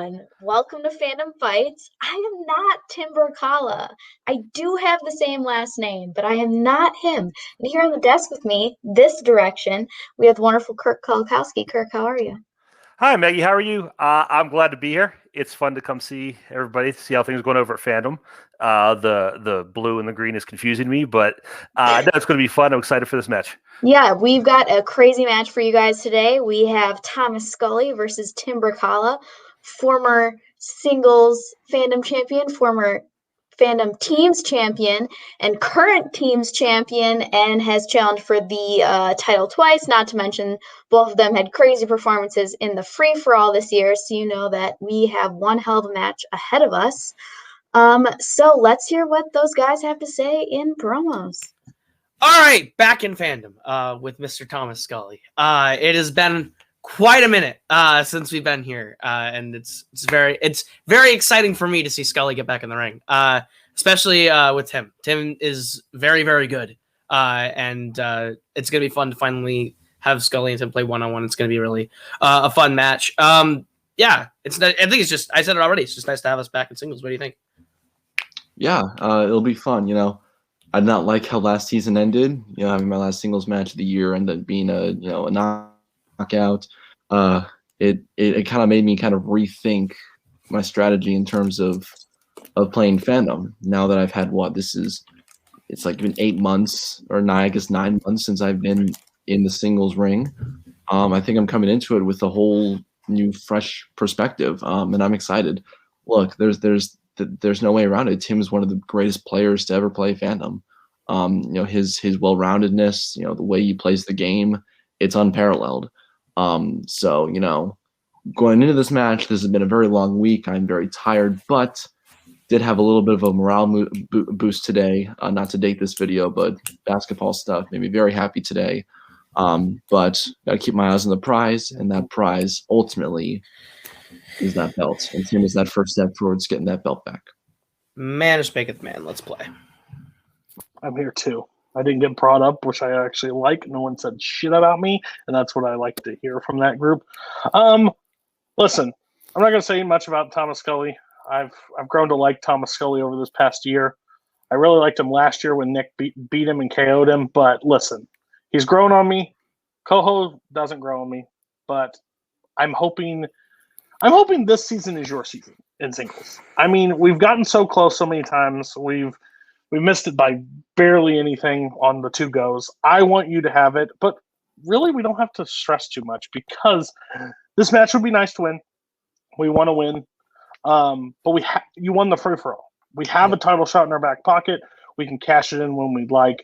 everyone. Welcome to Fandom Fights. I am not Tim Brzakala. I do have the same last name, but I am not him. And here on the desk with me, this direction, we have the wonderful Kirk Kolakowski. Kirk, how are you? Hi, Maggie. How are you? I'm glad to be here. It's fun to come see everybody, see how things are going over at Fandom. The blue and the green is confusing me, but no, it's going to be fun. I'm excited for this match. Yeah, we've got a crazy match for you guys today. We have Thomas Scully versus Tim Brzakala, former singles fandom champion, former fandom teams champion, and current teams champion, and has challenged for the title twice. Not to mention, both of them had crazy performances in the free-for-all this year, so you know that we have one hell of a match ahead of us. So let's hear what those guys have to say in promos. All right, back in Fandom with Mr. Thomas Scully. It has been quite a minute since we've been here, and it's very exciting for me to see Scully get back in the ring, especially with Tim. Tim is very, very good, and it's gonna be fun to finally have Scully and Tim play one-on-one. It's gonna be really a fun match. Yeah, I think it's just, I said it already, it's just nice to have us back in singles. What do you think? Yeah, it'll be fun. You know, I did not like how last season ended. You know, having my last singles match of the year and then being a knockout. It kind of made me kind of rethink my strategy in terms of playing Fandom. Now that I've had it's like been 8 months or 9 months since I've been in the singles ring. I think I'm coming into it with a whole new, fresh perspective, and I'm excited. Look, there's no way around it. Tim is one of the greatest players to ever play Fandom. You know, his well-roundedness, you know, the way he plays the game, it's unparalleled. So, you know, going into this match, this has been a very long week. I'm very tired, but did have a little bit of a morale boost today. Not to date this video, but basketball stuff made me very happy today. But got to keep my eyes on the prize, and that prize ultimately is that belt. And Tim is that first step towards getting that belt back. Man is maketh man. Let's play. I'm here too. I didn't get brought up, which I actually like. No one said shit about me, and that's what I like to hear from that group. Listen, I'm not going to say much about Thomas Scully. I've grown to like Thomas Scully over this past year. I really liked him last year when Nick beat him and KO'd him, but listen, he's grown on me. Koho doesn't grow on me, but I'm hoping this season is your season in singles. I mean, we've gotten so close so many times. We missed it by barely anything on the 2 goes. I want you to have it, but really we don't have to stress too much because this match would be nice to win. We want to win, but you won the free-for-all. We have a title shot in our back pocket. We can cash it in when we'd like.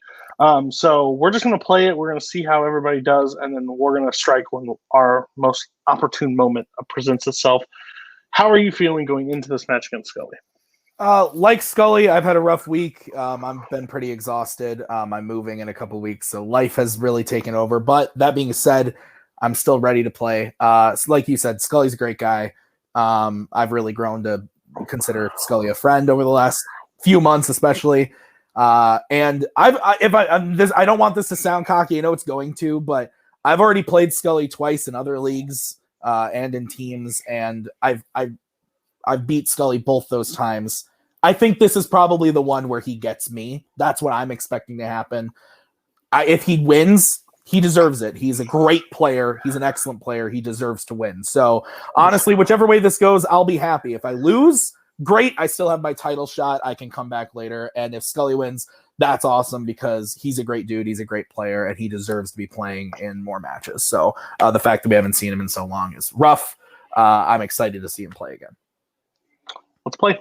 So we're just going to play it. We're going to see how everybody does, and then we're going to strike when our most opportune moment presents itself. How are you feeling going into this match against Scully? Like Scully, I've had a rough week. I've been pretty exhausted. I'm moving in a couple weeks, so life has really taken over. But that being said, I'm still ready to play. So like you said, Scully's a great guy. I've really grown to consider Scully a friend over the last few months, especially. And I don't want this to sound cocky. I know it's going to, but I've already played Scully twice in other leagues and in teams, and I've beat Scully both those times. I think this is probably the one where he gets me. That's what I'm expecting to happen. If he wins, he deserves it. He's a great player. He's an excellent player. He deserves to win. So honestly, whichever way this goes, I'll be happy. If I lose, great. I still have my title shot. I can come back later. And if Scully wins, that's awesome because he's a great dude. He's a great player, and he deserves to be playing in more matches. So the fact that we haven't seen him in so long is rough. I'm excited to see him play again. Let's play.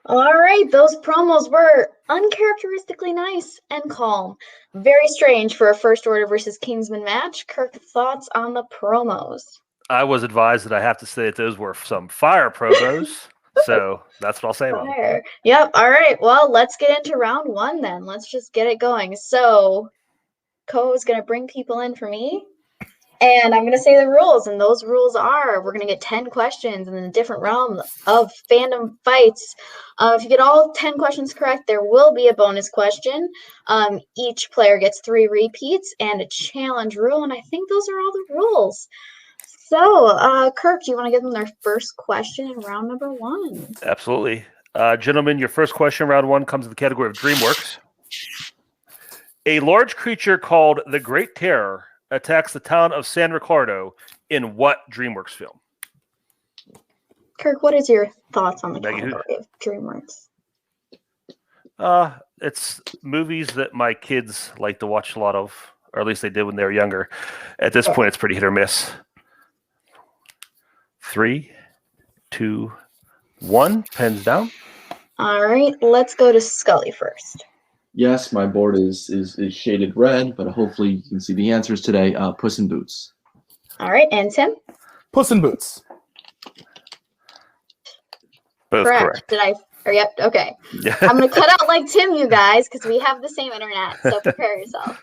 All right, those promos were uncharacteristically nice and calm. Very strange for a First Order versus Kingsman match. Kirk, thoughts on the promos? I was advised that I have to say that those were some fire promos, so that's what I'll say about them. Yep, all right. Well, let's get into round 1 then. Let's just get it going. So, Koho is going to bring people in for me. And I'm going to say the rules, and those rules are we're going to get 10 questions in a different realm of Fandom Fights. If you get all 10 questions correct, there will be a bonus question. Each player gets 3 repeats and a challenge rule, and I think those are all the rules. Kirk, do you want to give them their first question in round number 1? Absolutely. Gentlemen, your first question, round 1, comes in the category of DreamWorks. A large creature called the Great Terror attacks the town of San Ricardo in what DreamWorks film? Kirk, what is your thoughts on the Maggie, category of DreamWorks? It's movies that my kids like to watch a lot of, or at least they did when they were younger. At this point, it's pretty hit or miss. 3, 2, 1. Pens down. All right, let's go to Scully first. Yes, my board is shaded red, but hopefully you can see the answers today. Puss in Boots. All right, and Tim? Puss in Boots. Both correct. Did I? Yep, okay. Yeah. I'm going to cut out like Tim, you guys, because we have the same internet, so prepare yourself.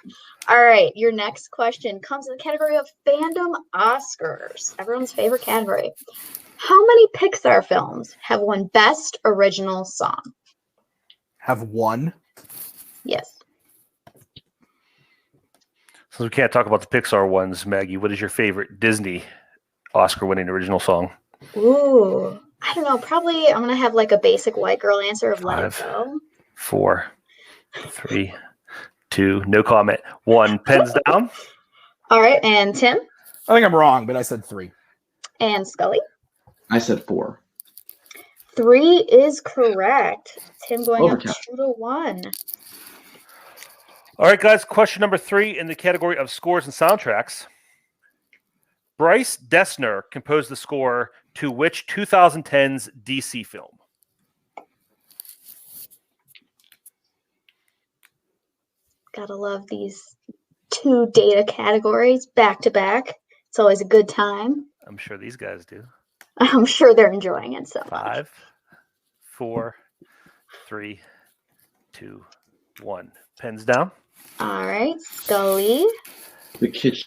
All right, your next question comes in the category of Fandom Oscars, everyone's favorite category. How many Pixar films have won Best Original Song? Have won? Yes. Since we can't talk about the Pixar ones, Maggie, what is your favorite Disney Oscar-winning original song? Ooh, I don't know. Probably I'm going to have like a basic white girl answer of Let It Go. 4, 3, 2, no comment. 1, pens down. All right, and Tim? I think I'm wrong, but I said 3. And Scully? I said 4. 3 is correct. Tim going up Overcast. 2-1. All right, guys, question number 3 in the category of scores and soundtracks. Bryce Dessner composed the score to which 2010's DC film? Gotta love these 2 data categories back to back. It's always a good time. I'm sure these guys do. I'm sure they're enjoying it so much. 5, 4, 3, 2, 1. Pens down. All right, Scully The Kitchen.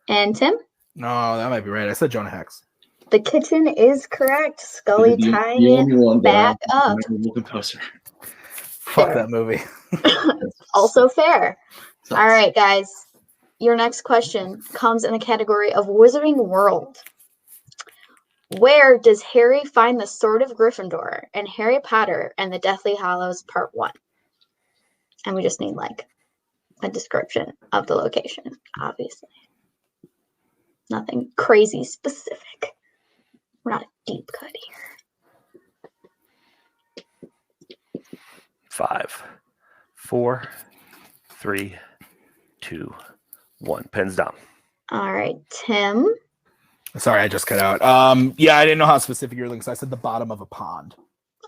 and Tim. No, that might be right. I said Jonah Hex. The Kitchen is correct. Scully The tying only one it back that I'm up. a memorable composer. Fuck Fair. that movie. Also fair. Sucks. All right, guys. Your next question comes in the category of Wizarding World. Where does Harry find the Sword of Gryffindor in Harry Potter and the Deathly Hallows Part 1? And we just need like a description of the location, obviously. Nothing crazy specific. We're not a deep cut here. 5, 4, 3, 2, 1. Pens down. All right, Tim. Sorry, I just cut out. Yeah, I didn't know how specific you were looking, so I said the bottom of a pond.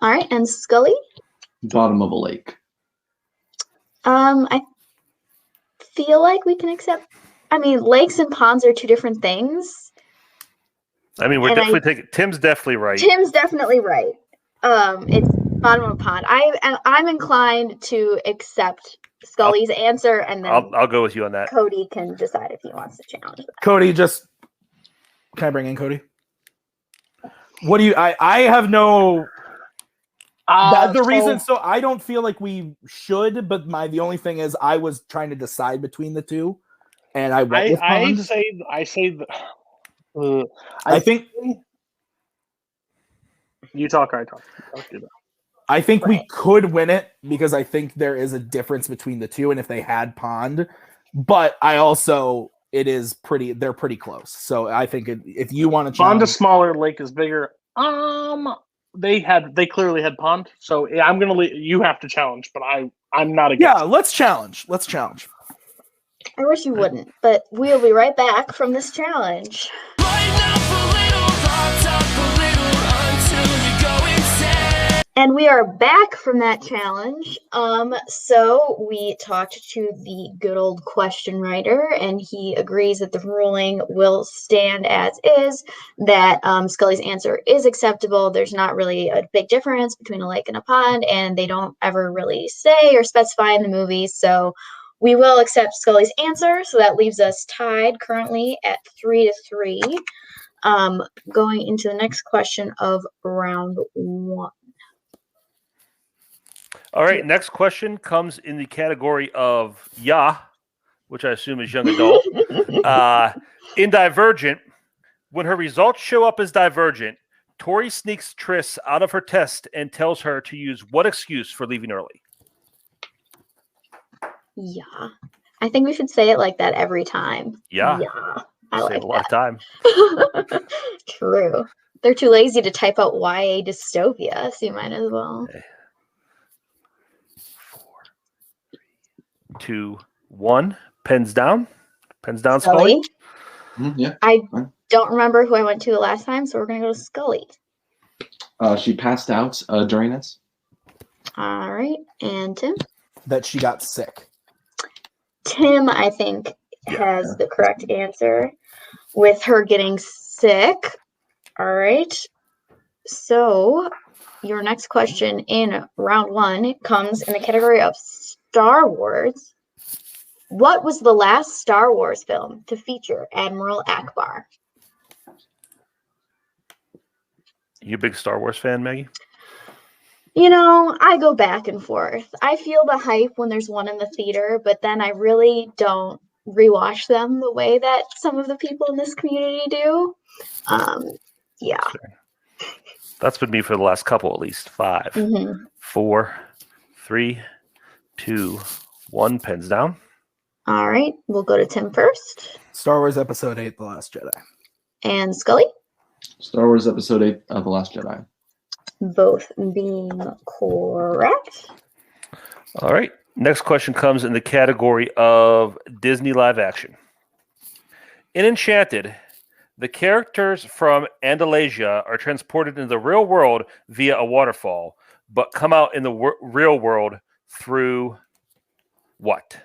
All right, and Scully. Bottom of a lake. I feel like we can accept. I mean, lakes and ponds are 2 different things. I mean, we're And definitely taking. Tim's definitely right. Tim's definitely right. It's bottom of a pond. I'm inclined to accept Scully's answer, and then I'll go with you on that. Cody can decide if he wants to challenge that. Cody, just can I bring in Cody? What do you? I have no. The reason, so I don't feel like we should, but the only thing is I was trying to decide between the 2, and I went with pond. I think You talk, I talk. I think we could win it because I think there is a difference between the 2, and if they had pond, but I also they're pretty close. So I think if you want to Pond is smaller, lake is bigger. They clearly had pond, so yeah, I'm gonna you have to challenge, but I'm not against. Yeah, let's challenge. I wish you wouldn't, but we'll be right back from this challenge. And we are back from that challenge. So we talked to the good old question writer, and he agrees that the ruling will stand as is, that Scully's answer is acceptable. There's not really a big difference between a lake and a pond, and they don't ever really say or specify in the movie. So we will accept Scully's answer. So that leaves us tied currently at 3-3. Going into the next question of round 1. All right, next question comes in the category of which I assume is young adult. In Divergent, When her results show up as divergent, Tori sneaks Triss out of her test and tells her to use what excuse for leaving early? Yeah. I think we should say it like that every time. Yeah. Yeah. I Save like a lot of that. time. True. They're too lazy to type out YA dystopia, so you might as well. Okay. 4, 3, 2, 1. Pens down. Pens down, Scully. Yeah. I don't remember who I went to the last time, so we're going to go to Scully. She passed out during this. All right. And Tim? That she got sick. Tim, I think, has the correct answer with her getting sick. All right. So your next question in round 1 comes in the category of Star Wars. What was the last Star Wars film to feature Admiral Ackbar? You a big Star Wars fan, Maggie? You know, I go back and forth. I feel the hype when there's one in the theater, but then I really don't rewatch them the way that some of the people in this community do. Yeah. That's been me for the last couple, at least. 5, 4, 3, 2, 1. Pens down. All right. We'll go to Tim first. Star Wars Episode 8, The Last Jedi. And Scully? Star Wars Episode 8 of The Last Jedi. Both being correct. All right. Next question comes in the category of Disney live action. In Enchanted, the characters from Andalasia are transported into the real world via a waterfall, but come out in the real world through what?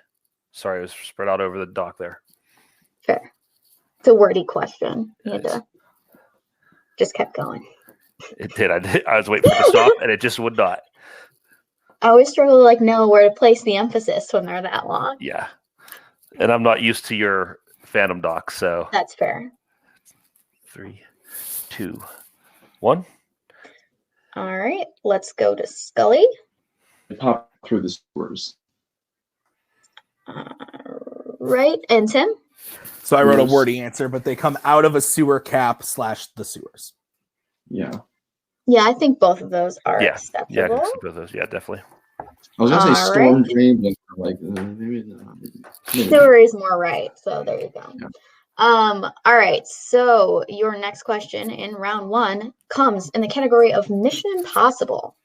Sorry, it was spread out over the dock there. Fair. It's a wordy question. You had to just kept going. It did. I was waiting for it to stop, and it just would not. I always struggle to know where to place the emphasis when they're that long. Yeah. And I'm not used to your Fandom doc, so. That's fair. 3, 2, 1. All right. Let's go to Scully. They pop through the sewers. Right. And Tim? So I wrote a wordy answer, but they come out of a sewer cap / the sewers. Yeah. Yeah, I think both of those are acceptable. Yeah, I can accept both of those. Yeah, definitely. I was going to say storm drain, but maybe sewer is more right. So there you go. Yeah. All right. So your next question in round 1 comes in the category of Mission Impossible.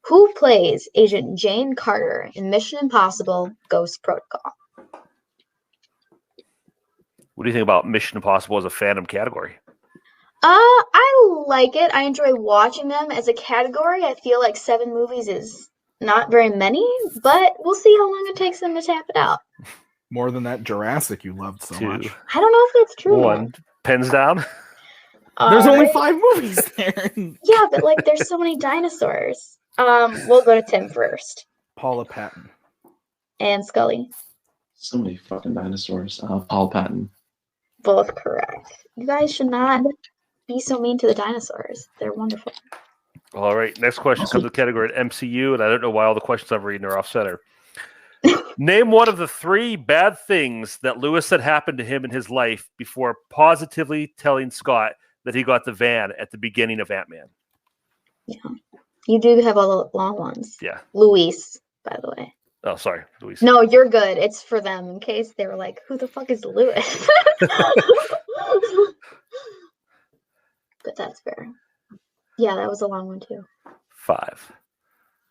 Who plays Agent Jane Carter in Mission Impossible Ghost Protocol? What do you think about Mission Impossible as a fandom category? I like it. I enjoy watching them as a category. I feel like 7 movies is not very many, but we'll see how long it takes them to tap it out. More than that Jurassic you loved so 2, much. I don't know if that's true. 1. Pens down. There's only 5 movies there. Yeah, but there's so many dinosaurs. We'll go to Tim first. Paula Patton. And Scully. So many fucking dinosaurs. Paul Patton. Both correct. You guys should not be so mean to the dinosaurs. They're wonderful. All right. Next question comes to the category at MCU, and I don't know why all the questions I'm reading are off center. Name one of the 3 bad things that Lewis said happened to him in his life before positively telling Scott that he got the van at the beginning of Ant-Man. Yeah. You do have all the long ones. Yeah. Luis, by the way. Oh, sorry, Luis. No, you're good. It's for them in case they were like, who the fuck is Lewis? But that's fair. Yeah, that was a long one too. 5,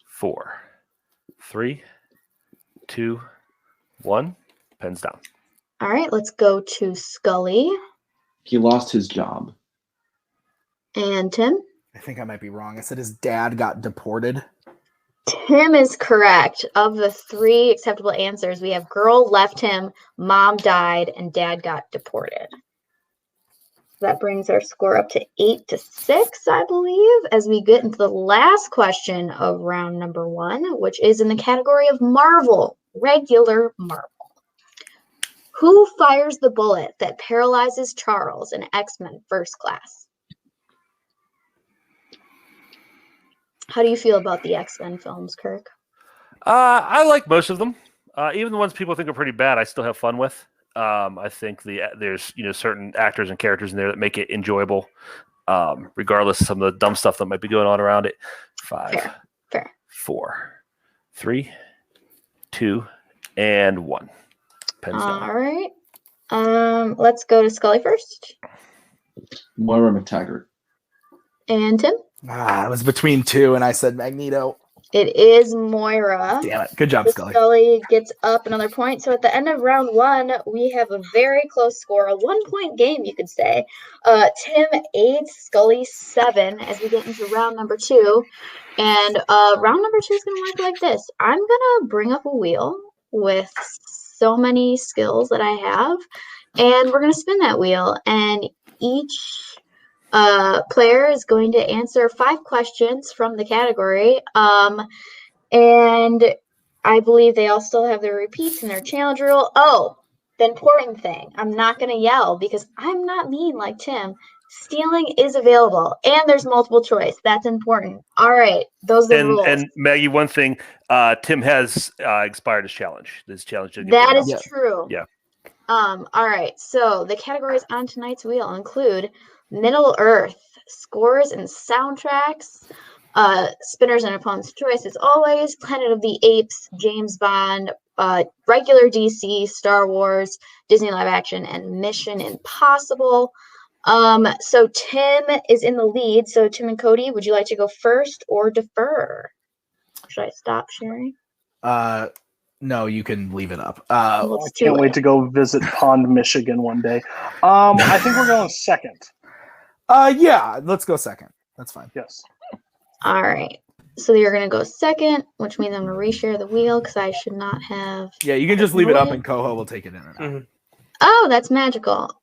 4, 3, 2, 1. Pens down. All right, let's go to Scully. He lost his job. And Tim? I think I might be wrong. I said his dad got deported. Tim is correct. Of the 3 acceptable answers, we have girl left him, mom died, and dad got deported. That brings our score up to 8-6, I believe, as we get into the last question of round number 1, which is in the category of Marvel, regular Marvel. Who fires the bullet that paralyzes Charles in XMen First Class? How do you feel about the X-Men films, Kirk? I like most of them. Even the ones people think are pretty bad, I still have fun with. I think there's certain actors and characters in there that make it enjoyable, regardless of some of the dumb stuff that might be going on around it. 5, Fair. 4, 3, 2, and 1. Pens down. All right. Let's go to Scully first. Moira McTaggart. And Tim? It was between two, and I said Magneto. It is Moira. Damn it. Good job, So Scully. Scully gets up another point. So at the end of round 1, we have a very close score, a 1-point game, you could say. Tim 8, Scully 7 as we get into round number 2. And round number 2 is going to work like this. I'm going to bring up a wheel with so many skills that I have, and we're going to spin that wheel. And each player is going to answer 5 questions from the category. And I believe they all still have their repeats and their challenge rule. Oh, the important thing. I'm not going to yell because I'm not mean like Tim. Stealing is available, and there's multiple choice. That's important. All right. Those are the rules. And Maggie, one thing, Tim has expired his challenge. This challenge didn't get That put is out. true. Yeah. All right. So the categories on tonight's wheel include Middle Earth, scores and soundtracks, spinners and opponent's choice as always, Planet of the Apes, James Bond, regular DC, Star Wars, Disney live action, and Mission Impossible. So Tim is in the lead. So Tim and Cody, would you like to go first or defer? Should I stop sharing? No, you can leave it up. I can't wait to go visit Pond, Michigan one day. I think we're going second. Yeah, let's go second. That's fine. Yes. All right. So you're going to go second, which means I'm going to reshare the wheel because I should not have. Yeah, you can just leave it up and Koho will take it in and out. Mhm. Oh, that's magical.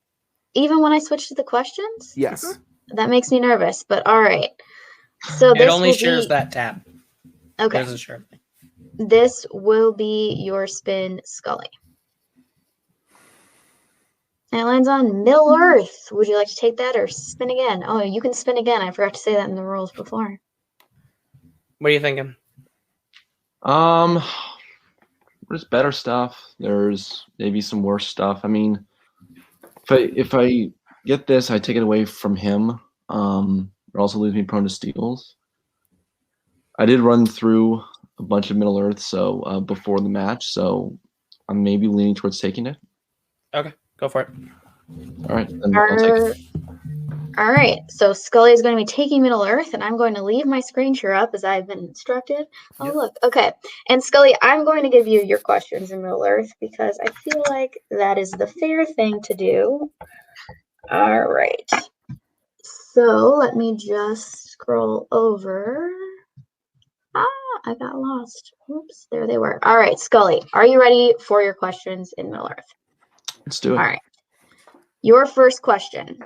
Even when I switch to the questions? Yes. That makes me nervous, but all right. So It this only will shares be, that tab. okay. It doesn't share everything. This will be your spin, Scully. And it lands on Middle Earth. Would you like to take that or spin again? Oh, you can spin again. I forgot to say that in the rules before. What are you thinking? There's better stuff. There's maybe some worse stuff. I mean, if I get this, I take it away from him. It also leaves me prone to steals. I did run through a bunch of Middle Earth so before the match, so I'm maybe leaning towards taking it. Okay, go for it. All right, then I'll take it. All right, so Scully is going to be taking Middle Earth, and I'm going to leave my screen share up as I've been instructed. Oh, Yep. look. Okay. And Scully, I'm going to give you your questions in Middle Earth because I feel like that is the fair thing to do. All right. So let me just scroll over. I got lost. Oops, there they were. All right, Scully, are you ready for your questions in Middle Earth? Let's do it. All right. Your first question.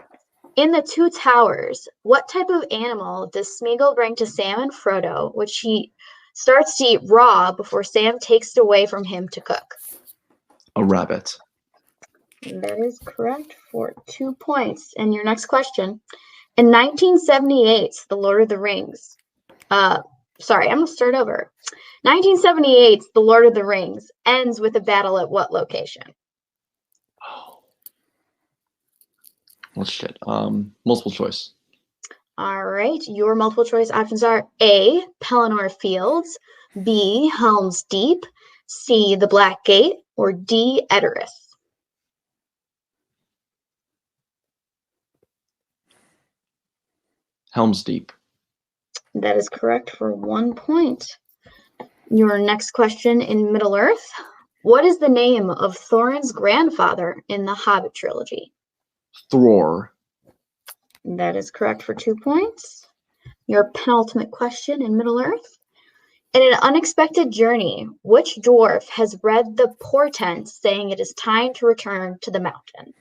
In the Two Towers, what type of animal does Smeagol bring to Sam and Frodo, which he starts to eat raw before Sam takes it away from him to cook? A rabbit. That is correct for 2 points. And your next question. In 1978, The Lord of the Rings. Sorry, I'm going to start over. 1978, The Lord of the Rings ends with a battle at what location? Well, shit. Multiple choice. All right, your multiple choice options are A, Pelennor Fields, B, Helm's Deep, C, the Black Gate, or D, Edoras. Helm's Deep. That is correct for 1 point. Your next question in Middle Earth. What is the name of Thorin's grandfather in the Hobbit trilogy? Thror. That is correct for 2 points. Your penultimate question in Middle Earth. In an unexpected journey, which dwarf has read the portents saying it is time to return to the mountain?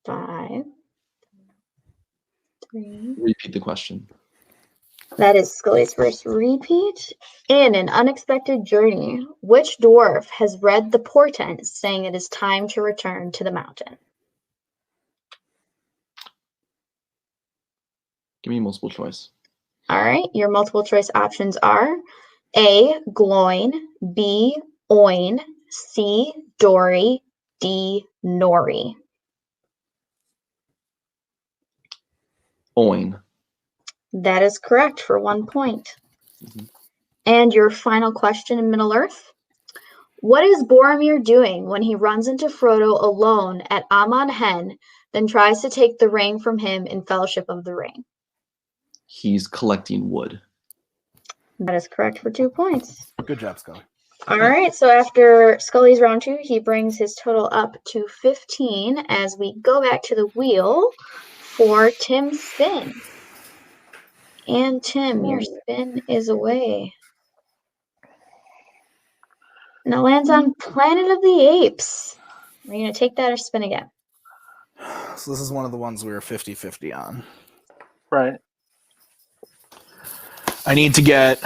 Five, three. Repeat the question. That is Scully's first repeat. In an unexpected journey, which dwarf has read the portents saying it is time to return to the mountain? Give me multiple choice. All right, your multiple choice options are A, Gloin, B, Oin, C, Dory, D, Nori. Oin. That is correct for 1 point. Mhm. And your final question in Middle-earth. What is Boromir doing when he runs into Frodo alone at Amon Hen, then tries to take the ring from him in Fellowship of the Ring? He's collecting wood. That is correct for 2 points. Good job, Scully. All right, so after Scully's round 2, he brings his total up to 15 as we go back to the wheel for Tim's spin. And Tim, your spin is away. And it lands on Planet of the Apes. Are you going to take that or spin again? So this is one of the ones we were 50-50 on. Right. I need to get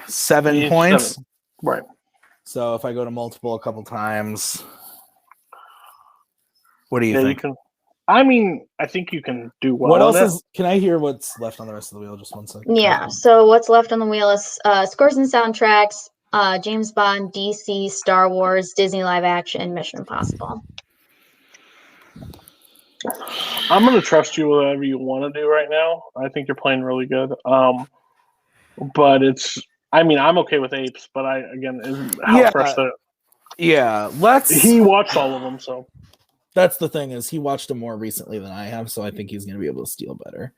7 You need points. 7. Right. So if I go to multiple a couple times, what do you Yeah, you think? can. I mean, I think you can do well. What on else it. is? Can I hear what's left on the rest of the wheel? Just 1 second. Yeah, so what's left on the wheel is scores and soundtracks, James Bond, DC, Star Wars, Disney live action, Mission Impossible. I'm going to trust you with whatever you want to do right now. I think you're playing really good. But it's. I mean, I'm okay with apes, but how fresh that. Yeah, let's. He watched all of them, so. That's the thing is he watched them more recently than I have, so I think he's going to be able to steal better.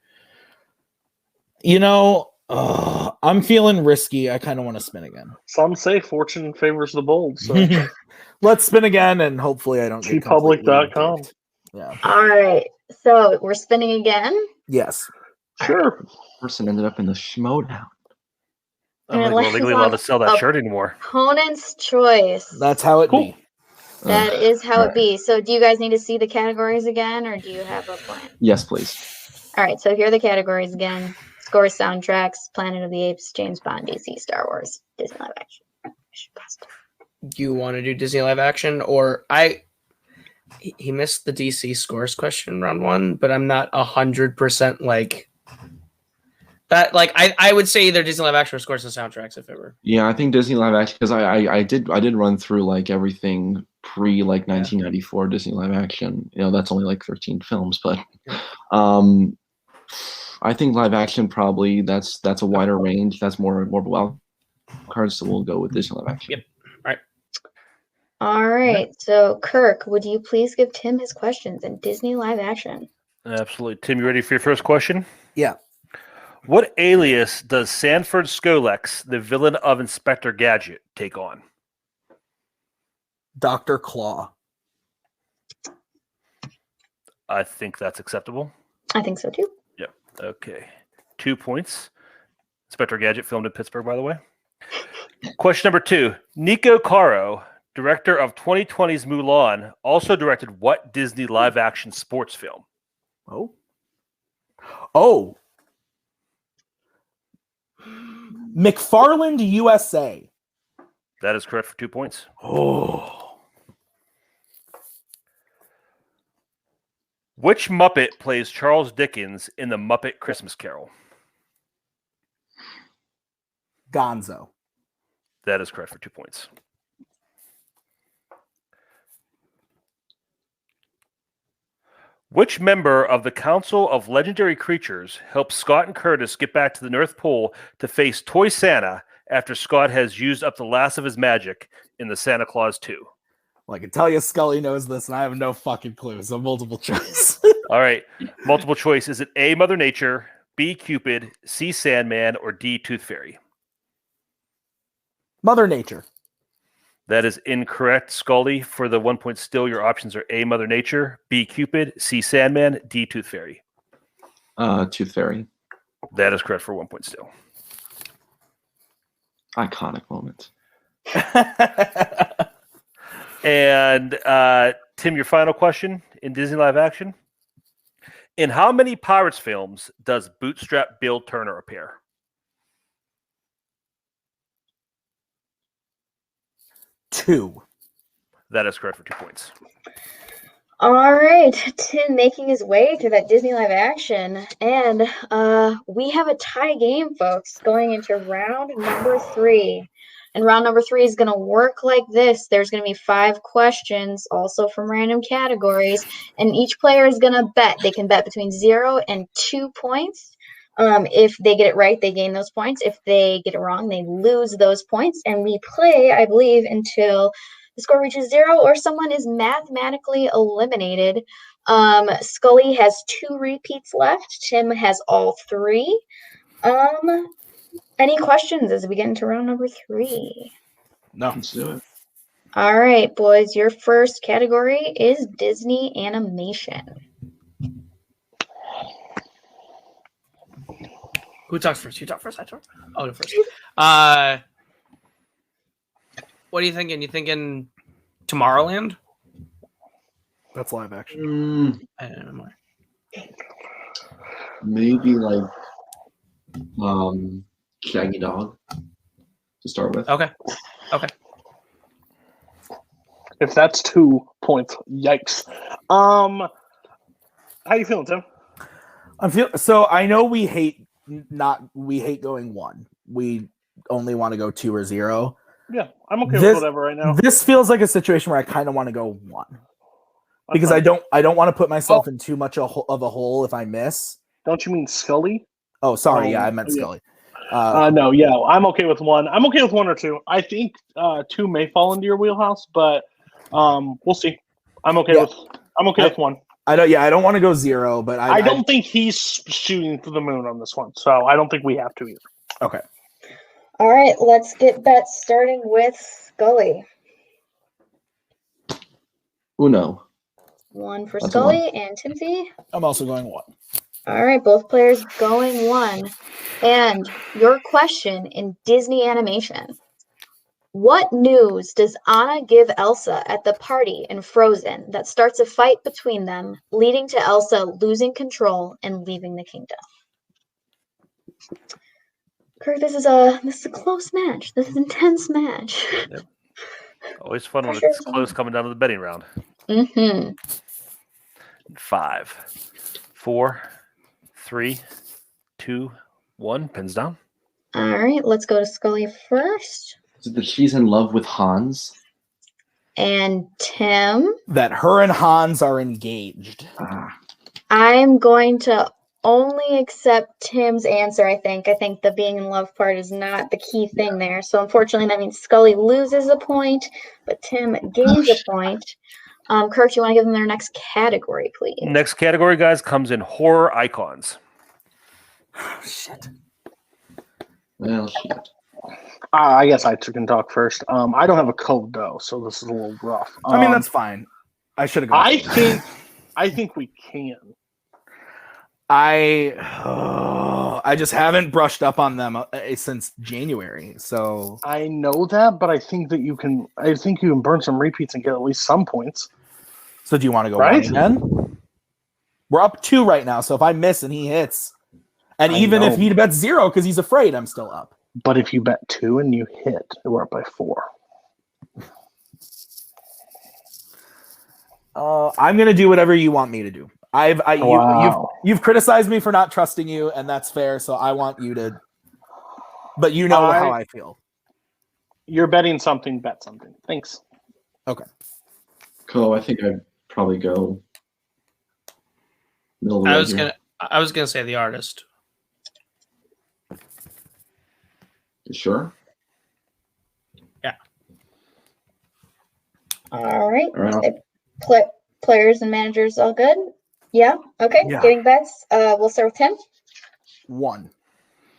You know, I'm feeling risky. I kind of want to spin again. Some say fortune favors the bold. So Let's spin again, and hopefully I don't get tpublic.com. Yeah. All right, so we're spinning again. Yes. Sure. Person ended up in the Schmodown. I don't think we're legally allowed to sell that shirt anymore. Opponent's choice. That's how it Cool. be. That is how it be. So do you guys need to see the categories again, or do you have a plan? Yes, please. All right, so here are the categories again. Scores, soundtracks, Planet of the Apes, James Bond, DC, Star Wars, Disney live action. Mission Impossible. Do you want to do Disney live action, or he missed the DC scores question round 1, but I'm not 100% like that. Like I would say either Disney live action or scores and soundtracks if it were. Yeah, I think Disney live action because I did run through like everything pre like 1994 Disney live action. You know, that's only like 13 films, but I think live action probably that's a wider range. That's more wild cards, so we'll go with Disney live action. Yep. All right. All right, so Kirk, would you please give Tim his questions in Disney live action? Absolutely. Tim, you ready for your first question? Yeah. What alias does Sanford Skolex, the villain of Inspector Gadget, take on? Dr. Claw. I think that's acceptable. I think so too. Yep. Okay. 2 points. Inspector Gadget filmed in Pittsburgh, by the way. Question number 2. Nico Caro, director of 2020's Mulan, also directed what Disney live-action sports film? Oh. McFarland USA. That is correct for 2 points. Oh. Which Muppet plays Charles Dickens in the Muppet Christmas Carol? Gonzo. That is correct for 2 points. Which member of the Council of Legendary Creatures helps Scott and Curtis get back to the North Pole to face Toy Santa after Scott has used up the last of his magic in the Santa Claus 2? Well, I can tell you Scully knows this, and I have no fucking clue, so multiple choice. All right. Multiple choice. Is it A, Mother Nature, B, Cupid, C, Sandman, or D, Tooth Fairy? Mother Nature. That is incorrect, Scully. For the 1 point still, your options are A, Mother Nature, B, Cupid, C, Sandman, D, Tooth Fairy. Tooth Fairy. That is correct for 1 point still. Iconic moment. And Tim, your final question in Disney live action. In how many Pirates films does Bootstrap Bill Turner appear? 2. That is correct for 2 points. All right, Tim making his way through that Disney live action. And we have a tie game, folks, going into round number 3. And round number 3 is going to work like this. There's going to be 5 questions, also from random categories. And each player is going to bet. They can bet between 0 and 2 points. If they get it right, they gain those points. If they get it wrong, they lose those points. And we play, I believe, until the score reaches 0 or someone is mathematically eliminated. Scully has 2 repeats left. Tim has all 3. Any questions as we get into round number 3? No. Let's do it. All right, boys. Your first category is Disney animation. Who talks first? You talk first. I talk. I'll go first. What are you thinking? You thinking Tomorrowland? That's live action. I don't know. Maybe like Shaggy Dog to start with. Okay. If that's 2 points, yikes. How you feeling, Tim? So I know we hate going 1. We only want to go 2 or 0. Yeah, I'm okay with whatever right now. This feels like a situation where I kind of want to go 1 because I don't want to put myself in too much of a hole if I miss. Don't you mean Scully? Oh, sorry. Yeah, I meant Scully. No, yeah, I'm okay with 1. I'm okay with 1 or 2. I think 2 may fall into your wheelhouse, but we'll see. I'm okay with 1. I don't want to go 0, but I don't think he's shooting for the moon on this one, so I don't think we have to either. Okay. All right, let's get bets starting with Scully. Uno. 1 for That's Scully 1. and Timothy. I'm also going 1. All right, both players going 1. And your question in Disney animation. What news does Anna give Elsa at the party in Frozen that starts a fight between them, leading to Elsa losing control and leaving the kingdom? Kirk, this is a close match. This is an intense match. Yep. Always fun when it's close coming down to the betting round. Mm-hmm. 5, 4, 3, 2, 1. Pins down. All right, let's go to Scully first. Is it that she's in love with Hans? And Tim. That her and Hans are engaged. I'm going to only accept Tim's answer, I think. I think the being in love part is not the key thing there. So unfortunately, that means Scully loses a point, but Tim gains a point. Kirk, you want to give them their next category, please? Next category, guys, comes in horror icons. Oh, shit. Well, shit. I guess I can talk first. I don't have a code though, so this is a little rough. I mean, that's fine. I should have gone. I think we can. I just haven't brushed up on them since January. So I know that, but I think that you can. I think you can burn some repeats and get at least some points. So do you want to go Right? 1 again? We're up 2 right now. So if I miss and he hits, and even if he bets 0 because he's afraid, I'm still up. But if you bet 2 and you hit, we're up by 4. I'm gonna do whatever you want me to do. Wow. You've criticized me for not trusting you, and that's fair. So I want you to, but you know how I feel. You're betting something. Bet something. Thanks. Okay. Cool. I think I'd probably go middle of the road. I was gonna say the artist. You sure? Yeah. All right. All right. Players and managers all good? Yeah? Okay. Yeah. Getting bets. We'll start with Tim. 1.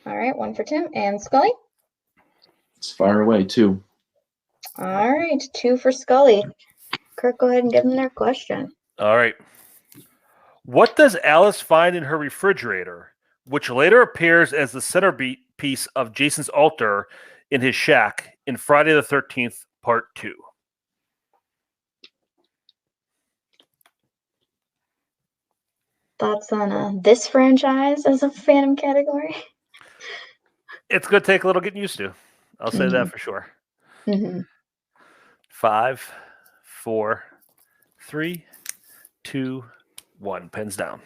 All right. 1 for Tim. And Scully? Let's fire away, 2. All right. 2 for Scully. Kirk, go ahead and give them their question. All right. What does Alice find in her refrigerator, which later appears as the centerpiece of Jason's altar in his shack in Friday the 13th, Part 2? Thoughts on this franchise as a Phantom category? It's going to take a little getting used to. I'll say that for sure. Mm-hmm. 5, 4, 3, 2, 1. Pens down.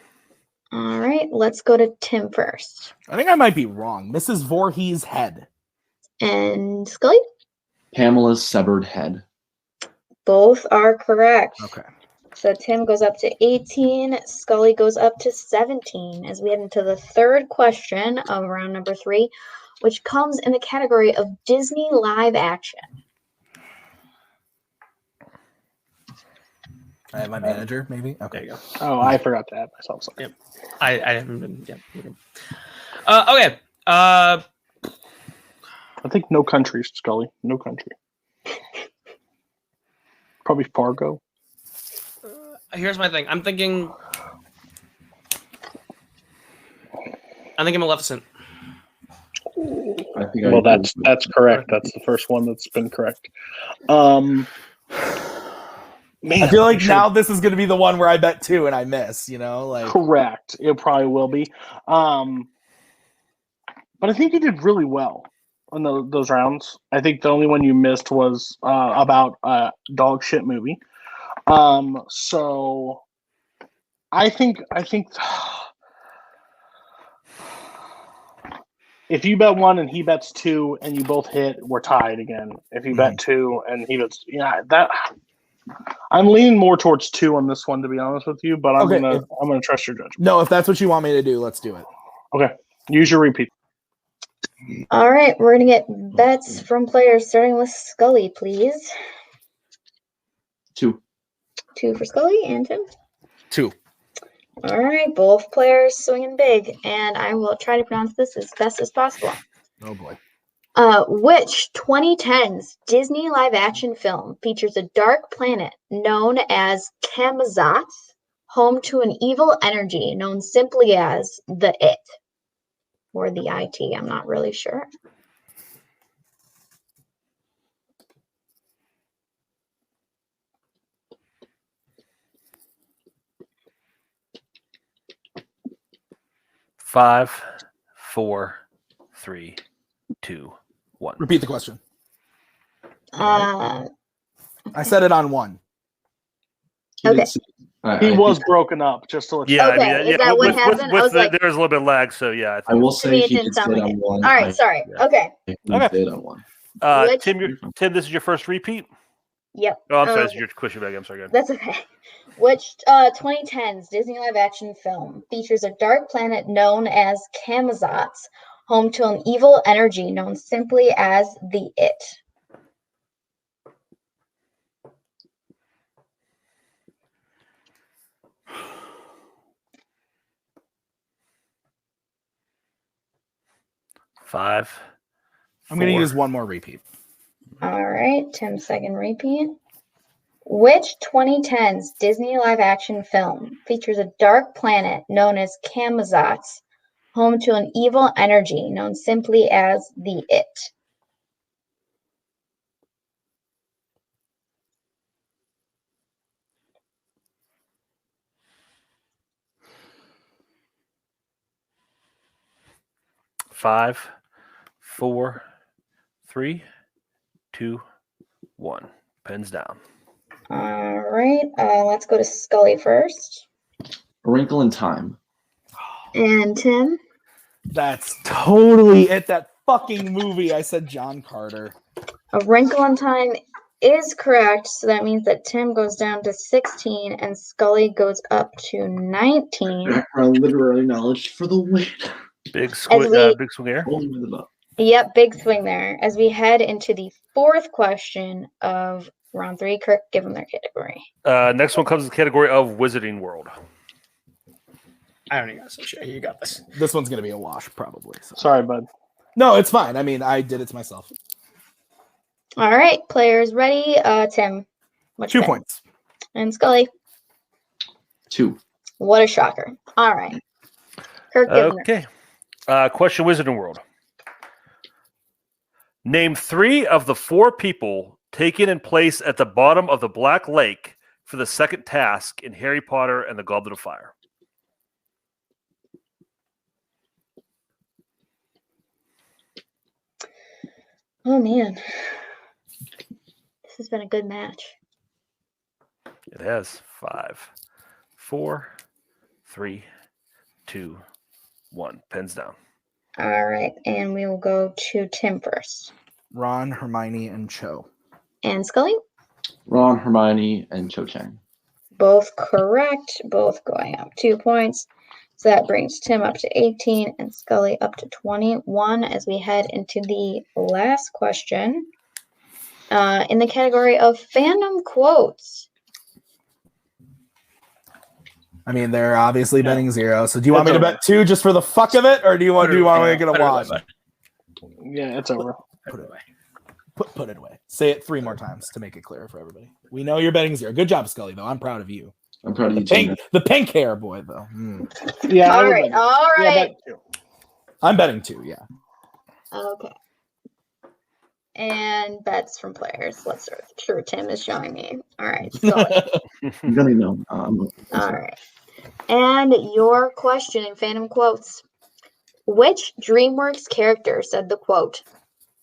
All right, let's go to Tim first. I think I might be wrong. Mrs. Voorhees' head. And Scully? Pamela's severed head. Both are correct. Okay. So Tim goes up to 18, Scully goes up to 17 as we head into the third question of round number 3, which comes in the category of Disney live action. I have my manager, maybe? Okay. There you go. Oh, I forgot to add myself. Sorry. Yep. I haven't been. Yeah. Okay. I think no country, Scully. No country. Probably Fargo. Here's my thing. I'm thinking Maleficent. I think Well, that's correct. That's the first one that's been correct. Man, I feel like now this is going to be the one where I bet 2 and I miss, like. Correct. It probably will be. But I think you did really well on those rounds. I think the only one you missed was about a dog shit movie. So I think if you bet 1 and he bets 2 and you both hit, we're tied again. If you bet 2 and he bets, I'm leaning more towards 2 on this one, to be honest with you. But I'm gonna trust your judgment. No, if that's what you want me to do, let's do it. Okay, use your repeat. All right, we're going to get bets from players, starting with Scully, please. 2. 2 for Scully and Tim. 2. All right, both players swinging big, and I will try to pronounce this as best as possible. Oh, boy. Which 2010s Disney live-action film features a dark planet known as Kamazats, home to an evil energy known simply as the It, or the IT, I'm not really sure. Five, 4, 3, 2, 1. Repeat the question. Uh, I said it on 1. Okay. He was broken up, just to let you Yeah, Okay, I mean, is that what happened? I was like- there's a little bit of lag, so yeah. I will to say me, it he didn't did sound sit like on it. 1. All right, sorry. yeah. Okay. He Okay. did on 1. Which- Tim, this is your first repeat? Yep. Oh, I'm sorry, this is your question bag. I'm sorry. Go ahead. That's okay. Which 2010s Disney live-action film features a dark planet known as Kamazats, home to an evil energy known simply as the It? Five. I'm going to 4. use one more repeat. All right, Tim's second repeat. Which 2010s Disney live-action film features a dark planet known as Kamazats, home to an evil energy known simply as the It? Five, 4, 3, 2, 1. Pens down. All right, let's go to Scully first. A Wrinkle in Time. And Tim? That's totally it. That fucking movie. I said John Carter. A Wrinkle in Time is correct, so that means that Tim goes down to 16 and Scully goes up to 19. Background literary knowledge for the win. Big swing here. Only with the Yep, big swing there. As we head into the fourth question of round 3, Kirk, give them their category. Next one comes in the category of Wizarding World. I don't even got some shit. You got this. This one's going to be a wash, probably. So. Sorry, bud. No, it's fine. I mean, I did it to myself. All right, players ready? Tim, what 2 you think? points. And Scully? 2. What a shocker. All right. Kirk, give them Okay. Question Wizarding World. Name 3 of the 4 people taken in place at the bottom of the Black Lake for the second task in Harry Potter and the Goblet of Fire. Oh, man. This has been a good match. It has 5, 4, 3, 2, 1. Pens down. All right, and we will go to Tim first. Ron, Hermione, and Cho. And Scully? Ron, Hermione, and Cho Chang. Both correct, both going up 2 points. So that brings Tim up to 18 and Scully up to 21 as we head into the last question in the category of fandom quotes. I mean, they're obviously betting 0. So do you want me to bet 2 just for the fuck of it, or do you want me to get a wash? Yeah, it's over. Put it away. Put it away. Say it 3 more times to make it clear for everybody. We know you're betting 0. Good job, Scully, though. I'm proud of you. I'm proud of you too. The pink hair boy, though. Yeah. All right. Yeah, I'm betting 2, yeah. Okay. And bets from players. Let's start. Sure, Tim is showing me. All right, Scully. I'm gonna know. All right. And your question in fandom quotes. Which DreamWorks character said the quote,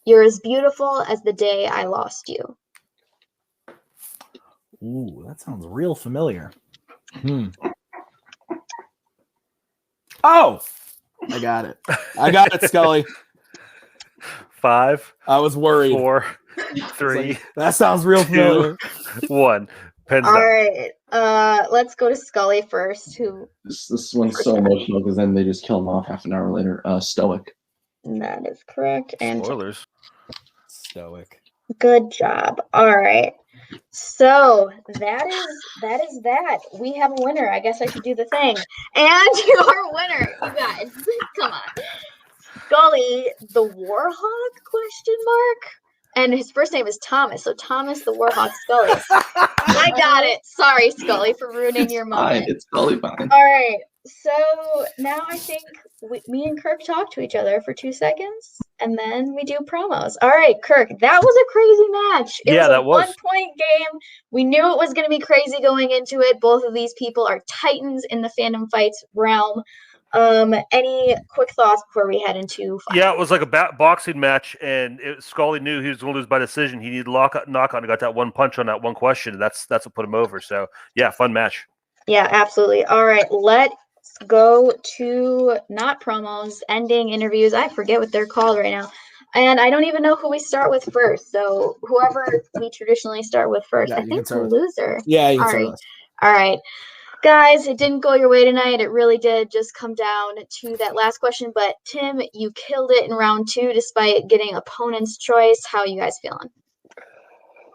"You're as beautiful as the day I lost you"? Ooh, that sounds real familiar. Oh, I got it, Scully. 5. I was worried. 4, 3. Like, that sounds real familiar. 1. Pens All down. right. Let's go to Scully first. This one's so emotional because then they just kill him off half an hour later. Stoic. That is correct. And Spoilers. Stoic. good job. All right. So that is that. We have a winner. I guess I should do the thing. And your winner, you guys. Come on. Scully the Warhawk ? And his first name is Thomas. So Thomas the Warhawk Scully. I got it. Sorry, Scully, for ruining your moment. It's totally fine. All right. So now I think me and Kirk talk to each other for 2 seconds, and then we do promos. All right, Kirk, that was a crazy match. It was a 1-point game. We knew it was going to be crazy going into it. Both of these people are titans in the fandom fights realm. Any quick thoughts before we head into fight? Yeah, it was like a boxing match, and Scully knew he was going to lose by decision. He needed knock on and got that one punch on that one question. That's what put him over. So, yeah, fun match. Yeah, absolutely. All right, let's go to not promos, ending interviews. I forget what they're called right now. And I don't even know who we start with first. So whoever we traditionally start with first. I think the loser. Yeah, you can start with us. All right. Guys, it didn't go your way tonight. It really did just come down to that last question. But Tim, you killed it in round 2 despite getting opponent's choice. How are you guys feeling?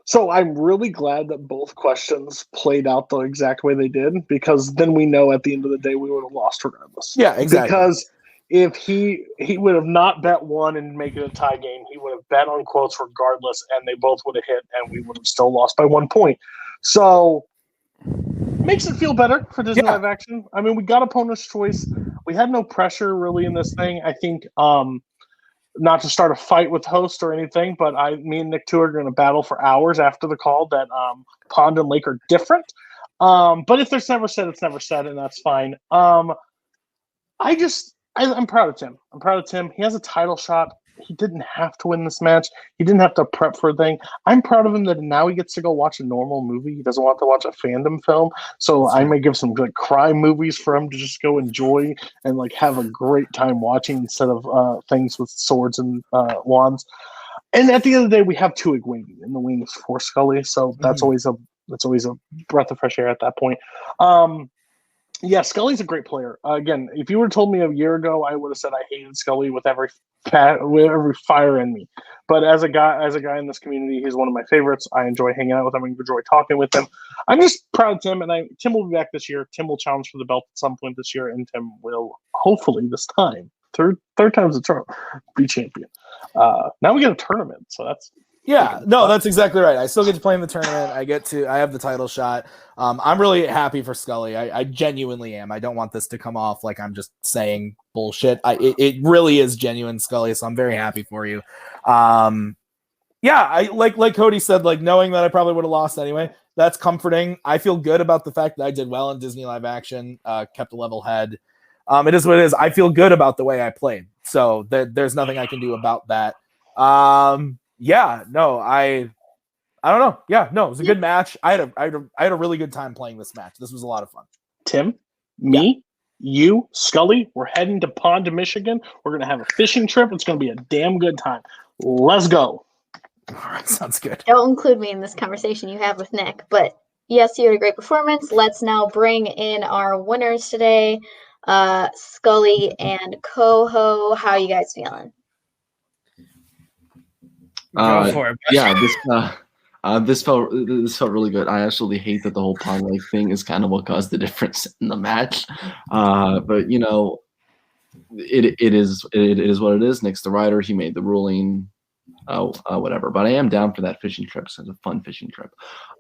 So I'm really glad that both questions played out the exact way they did, because then we know at the end of the day we would have lost regardless. Yeah, exactly. Because if he would have not bet one and make it a tie game, he would have bet on quotes regardless, and they both would have hit, and we would have still lost by 1 point. So makes it feel better for Disney Live Action. I mean, we got opponent's choice. We had no pressure really in this thing. I think not to start a fight with host or anything, but me and Nick too are going to battle for hours after the call that Pond and Lake are different. But if there's never said, it's never said, and that's fine. I'm proud of Tim. I'm proud of Tim. He has a title shot. He didn't have to win this match. He didn't have to prep for a thing. I'm proud of him that now he gets to go watch a normal movie. He doesn't want to watch a fandom film. So I may give some good crime movies for him to just go enjoy and like have a great time watching instead of things with swords and wands. And at the end of the day, we have TWOHIG waiting in the wings for Scully. So that's always a breath of fresh air at that point. Yeah, Scully's a great player. Again, if you would have told me a year ago, I would have said I hated Scully with every fire in me. But as a guy in this community, he's one of my favorites. I enjoy hanging out with him. I enjoy talking with him. I'm just proud of Tim, and Tim will be back this year. Tim will challenge for the belt at some point this year, and Tim will hopefully this time, third time's a charm, be champion. Now we get a tournament, so that's. Yeah, no, that's exactly right. I still get to play in the tournament. I have the title shot. I'm really happy for Scully. I genuinely am. I don't want this to come off like I'm just saying bullshit. It really is genuine, Scully. So I'm very happy for you. I like Cody said, like knowing that I probably would have lost anyway. That's comforting. I feel good about the fact that I did well in Disney Live Action. Kept a level head. It is what it is. I feel good about the way I played. So there's nothing I can do about that. Yeah, no, I don't know. Yeah, no, it was a good match. I had a really good time playing this match. This was a lot of fun. Tim, me, you, Scully, we're heading to Pond, Michigan. We're going to have a fishing trip. It's going to be a damn good time. Let's go. All right, sounds good. Don't include me in this conversation you have with Nick, but yes, you had a great performance. Let's now bring in our winners today, Scully and Koho. How are you guys feeling? Go for it. Yeah, this felt really good. I actually hate that the whole pond lake thing is kind of what caused the difference in the match. But you know, it is what it is. Nick's the writer. He made the ruling. Whatever. But I am down for that fishing trip. So it's a fun fishing trip.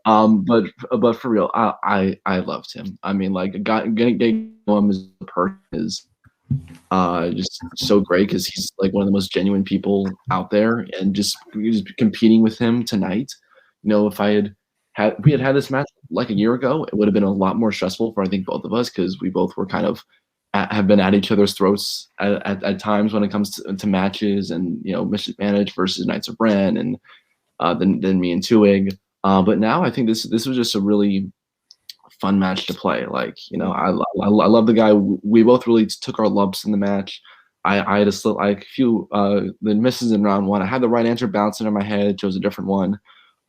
But for real, I loved him. I mean, like, getting him as a person is just so great because he's like one of the most genuine people out there, and just competing with him tonight. You know, if we had this match like a year ago, it would have been a lot more stressful for I think both of us, because we both were kind of have been at each other's throats at times when it comes to matches, and you know, Mismanaged versus Knights of Ren, and then me and TWOHIG. But now I think this was just a really fun match to play. Like, you know, I love the guy. We both really took our lumps in the match. I had a few the misses in round one. I had the right answer bouncing in my head, chose a different one.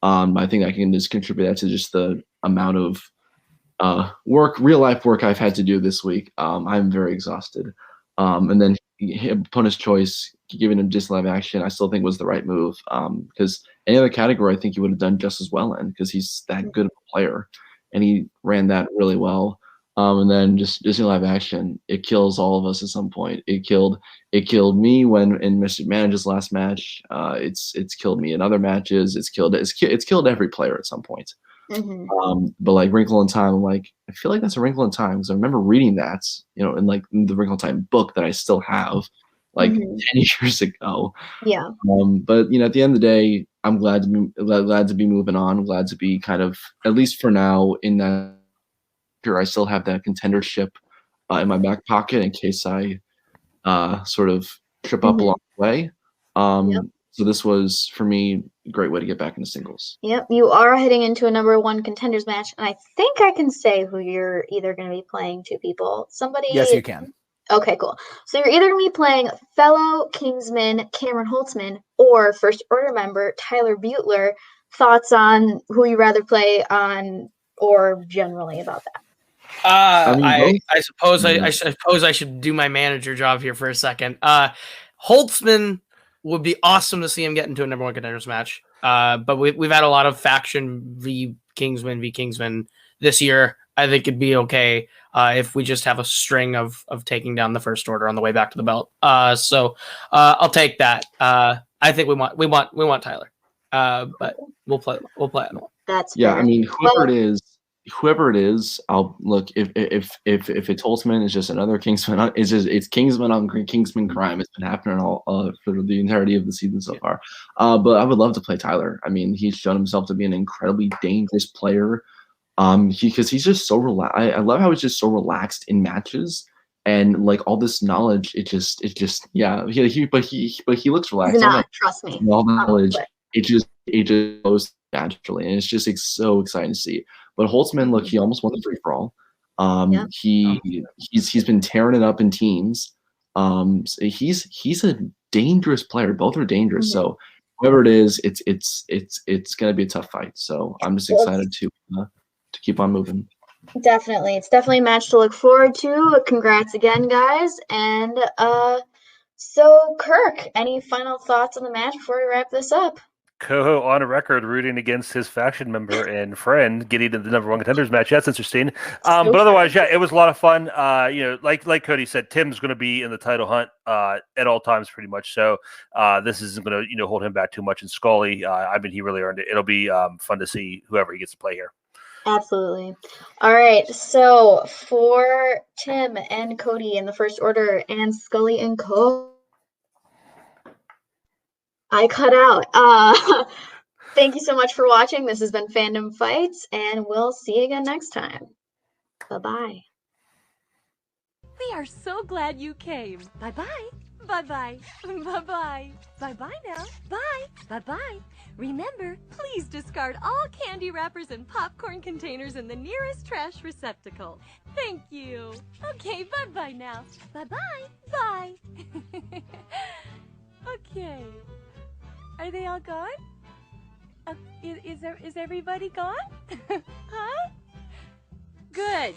I think I can just contribute that to just the amount of real life work I've had to do this week. I'm very exhausted. And then opponent's choice, giving him just live action, I still think was the right move. Because any other category, I think he would have done just as well in, because he's that good of a player, and he ran that really well. And then just live action, it kills all of us at some point. It killed me when in Mr. Manager's last match. It's killed me in other matches. It's killed every player at some point. Mm-hmm. But like Wrinkle in Time, like I feel like that's a Wrinkle in Time, because I remember reading that, you know, in like the Wrinkle in Time book that I still have, like 10 years ago. Yeah. But you know, at the end of the day, I'm glad to be moving on. I'm glad to be kind of, at least for now, in that. I still have that contendership in my back pocket in case I sort of trip up along the way. So this was, for me, a great way to get back into singles. Yep, you are heading into a number one contenders match, and I think I can say who you're either going to be playing. Two people. Somebody. Yes, you can. Okay, cool. So you're either going to be playing fellow Kingsman Cameron Holtzman or First Order member Tyler Butler. Thoughts on who you rather play on, or generally about that? I suppose I should do my manager job here for a second. Holtzman would be awesome to see him get into a number one contenders match. But we've had a lot of faction v Kingsman this year. I think it'd be okay if we just have a string of taking down the First Order on the way back to the belt. So I'll take that. I think we want Tyler. But we'll play it. That's yeah. fair. I mean, whoever it is, I'll look. If it's Holtzman, it's just another Kingsman. It's Kingsman on Kingsman crime. It's been happening all for the entirety of the season so far. But I would love to play Tyler. I mean, he's shown himself to be an incredibly dangerous player. Because he's just so relaxed. I love how he's just so relaxed in matches, and like all this knowledge. It just yeah. But he looks relaxed. He's not, trust me. All knowledge. It just goes naturally, and it's just so exciting to see. But Holtzman, look, he almost won the free for all. He's been tearing it up in teams. So he's a dangerous player. Both are dangerous. So whoever it is, it's gonna be a tough fight. So I'm just excited to keep on moving. Definitely, it's definitely a match to look forward to. Congrats again, guys. And so Kirk, any final thoughts on the match before we wrap this up? Koho on a record rooting against his faction member and friend getting into the number one contenders match. That's interesting. But otherwise, yeah, it was a lot of fun. You know, like Cody said, Tim's going to be in the title hunt at all times, pretty much. So this isn't going to hold him back too much. And Scully, I mean, he really earned it. It'll be fun to see whoever he gets to play here. Absolutely. All right. So for Tim and Cody in the First Order and Scully and Koho, I cut out. Thank you so much for watching. This has been Fandom Fights, and we'll see you again next time. Bye-bye. We are so glad you came. Bye-bye. Bye-bye. Bye-bye. Bye-bye now. Bye. Bye-bye. Remember, please discard all candy wrappers and popcorn containers in the nearest trash receptacle. Thank you. Okay, bye-bye now. Bye-bye. Bye. Okay. Are they all gone? Is everybody gone? Huh? Good.